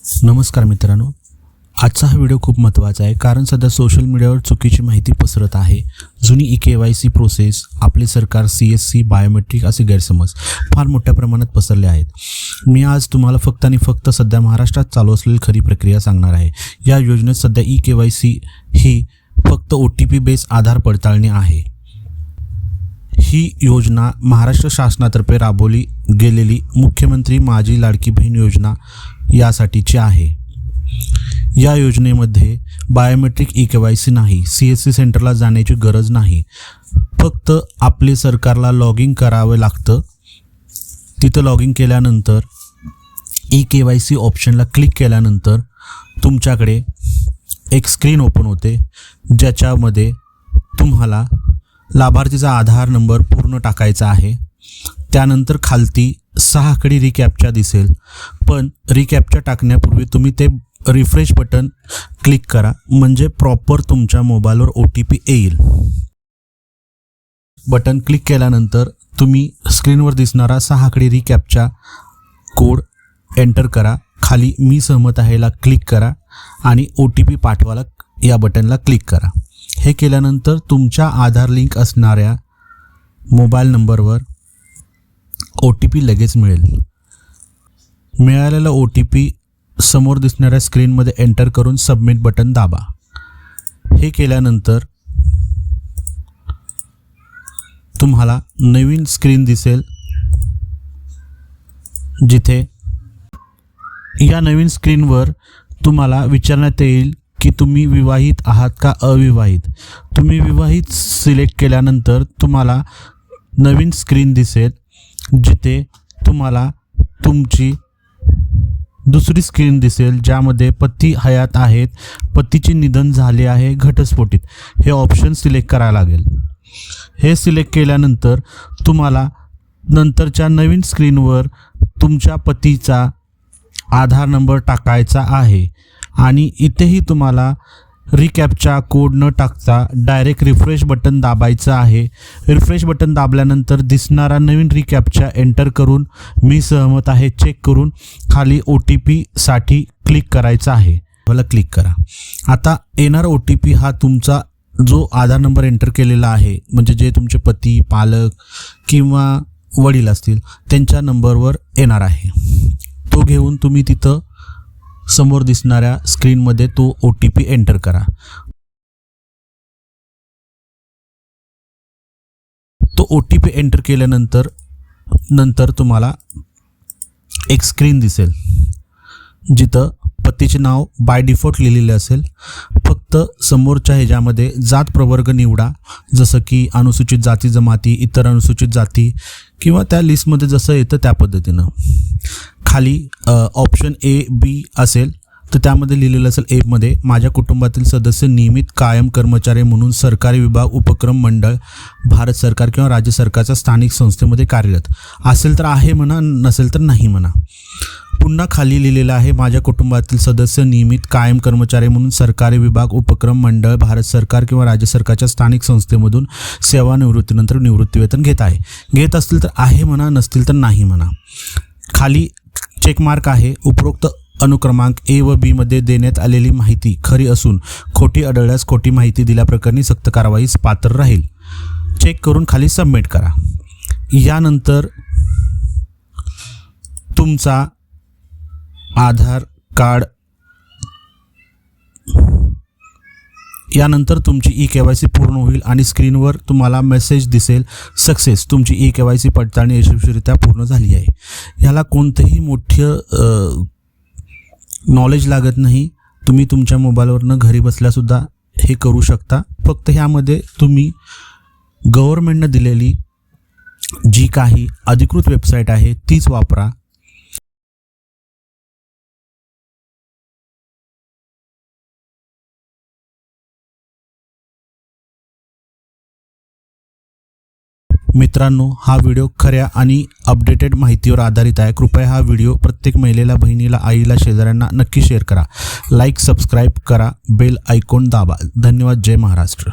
नमस्कार मित्रांनो, आजचा हा व्हिडिओ खूप महत्त्वाचा आहे कारण सध्या सोशल मीडियावर चुकीची माहिती पसरत आहे। जुनी ई-KYC प्रोसेस, आपले सरकार, CSC, बायोमेट्रिक असे गैरसमज फार मोठ्या प्रमाणात पसरले आहेत। मी आज तुम्हाला फक्त आणि फक्त सध्या महाराष्ट्रात चालू असलेली खरी प्रक्रिया सांगणार आहे। या योजनेत सध्या ई-KYC ही फक्त OTP बेस आधार पडताळणी आहे। ही योजना महाराष्ट्र शासनातर्फे राबवली गेलेली मुख्यमंत्री माझी लाडकी बहीण योजना यासाठीची आहे। या योजनेमध्ये बायोमेट्रिक ई-KYC नाही, CSC सेंटरला जाण्याची गरज नाही, फक्त आपले सरकारला लॉग इन करावे लागतं। तिथं लॉग इन केल्यानंतर ई-KYC ऑप्शनला क्लिक केल्यानंतर तुमच्याकडे एक स्क्रीन ओपन होते, ज्याच्यामध्ये तुम्हाला लाभार्थीचा आधार नंबर पूर्ण टाकायचा आहे। त्यानंतर खालती 6 आकडी रिकॅप्चा दिसेल, पण रिकॅप्चा टाकण्यापूर्वी तुम्ही ते रिफ्रेश बटन क्लिक करा, म्हणजे प्रॉपर तुमच्या मोबाईलवर OTP येईल। बटन क्लिक केल्यानंतर तुम्ही स्क्रीनवर दिसणारा 6 आकडी रिकॅप्चा कोड एंटर करा, खाली मी सहमत आहेला क्लिक करा आणि OTP पाठवायला या बटनला क्लिक करा। हे केल्यानंतर तुमच्या आधार लिंक असणाऱ्या मोबाईल नंबरवर OTP लगेच मिळेल। मिळालेला OTP समोर दिसणाऱ्या स्क्रीनमध्ये एंटर करून सबमिट बटन दाबा। हे केल्यानंतर तुम्हाला नवीन स्क्रीन दिसेल, जिथे या नवीन स्क्रीनवर तुम्हाला विचारण्यात येईल की तुम्ही विवाहित आहात का अविवाहित। तुम्ही विवाहित सिलेक्ट केल्यानंतर तुम्हाला नवीन स्क्रीन दिसेल, जिथे तुम्हाला तुमची दुसरी स्क्रीन दिसेल, ज्यामध्ये पती हयात आहेत, पतीचे निधन झाले आहे घटस्फोटित, हे ऑप्शन सिलेक्ट करायला लागेल। हे सिलेक्ट केल्यानंतर तुम्हाला नंतरच्या नवीन स्क्रीनवर तुमच्या पतीचा आधार नंबर टाकायचा आहे आणि इथेही तुम्हाला रिकॅप्चा कोड न टाकता डायरेक्ट रिफ्रेश बटन दाबायचं आहे। रिफ्रेश बटन दाबल्यानंतर दिसणारा नवीन रिकॅप्चा एंटर करून मी सहमत आहे चेक करून खाली OTP साठी क्लिक करायचं आहे, मला क्लिक करा। आता येणारा OTP हा तुमचा जो आधार नंबर एंटर केलेला आहे, म्हणजे जे तुमचे पती, पालक किंवा वडील असतील त्यांच्या नंबरवर येणार आहे। तो घेऊन तुम्ही तिथं समोर दिसणाऱ्या स्क्रीनमध्ये तो OTP एंटर करा। तो OTP एंटर केल्यानंतर तुम्हाला एक स्क्रीन दिसेल, जिथं पतीचे नाव बाय डिफॉल्ट लिहिलेले असेल। फक्त समोरच्या ह्याच्यामध्ये जात प्रवर्ग निवडा, जसं की अनुसूचित जाती जमाती, इतर अनुसूचित जाती किंवा त्या लिस्टमध्ये जसं येतं त्या पद्धतीनं। खाली ऑप्शन A, B असेल तर त्यामध्ये लिहिलेलं असेल A मध्ये माझ्या कुटुंबातील सदस्य नियमित कायम कर्मचारी म्हणून सरकारी विभाग, उपक्रम, मंडळ, भारत सरकार किंवा राज्य सरकारच्या स्थानिक संस्थेमध्ये कार्यरत असेल तर आहे म्हणा, नसेल तर नाही म्हणा। पुन्हा खाली लिहिलेलं आहे माझ्या कुटुंबातील सदस्य नियमित कायम कर्मचारी म्हणून सरकारी विभाग, उपक्रम, मंडळ, भारत सरकार किंवा राज्य सरकारच्या स्थानिक संस्थेमधून सेवानिवृत्तीनंतर निवृत्तीवेतन घेत असतील तर आहे म्हणा, नसतील तर नाही म्हणा। खाली चेकमार्क आहे, उपरोक्त अनुक्रमांक A व B मध्ये देण्यात आलेली माहिती खरी असून खोटी आढळल्यास खोटी माहिती दिल्याप्रकरणी सक्त कारवाईस पात्र राहील। चेक करून खाली सबमिट करा। यानंतर तुमचा आधार कार्ड, यानंतर तुमची ई-KYC पूर्ण होईल आणि स्क्रीनवर तुम्हाला मेसेज दिसेल, सक्सेस, तुमची ई-KYC पडताळणी यशस्वीरित्या पूर्ण झाली आहे। ह्याला कोणतंही मोठं नॉलेज लागत नाही, तुम्ही तुमच्या मोबाईलवरनं घरी बसल्यासुद्धा हे करू शकता। फक्त ह्यामध्ये तुम्ही गव्हर्नमेंटनं दिलेली जी काही अधिकृत वेबसाईट आहे तीच वापरा। मित्रांनो, हा व्हिडिओ खऱ्या आणि अपडेटेड माहितीवर आधारित आहे। कृपया हा व्हिडिओ प्रत्येक महिलेला, बहिणीला, आईला, शेजाऱ्यांना नक्की शेअर करा। लाईक, सबस्क्राईब करा, बेल आयकॉन दाबा। धन्यवाद। जय महाराष्ट्र।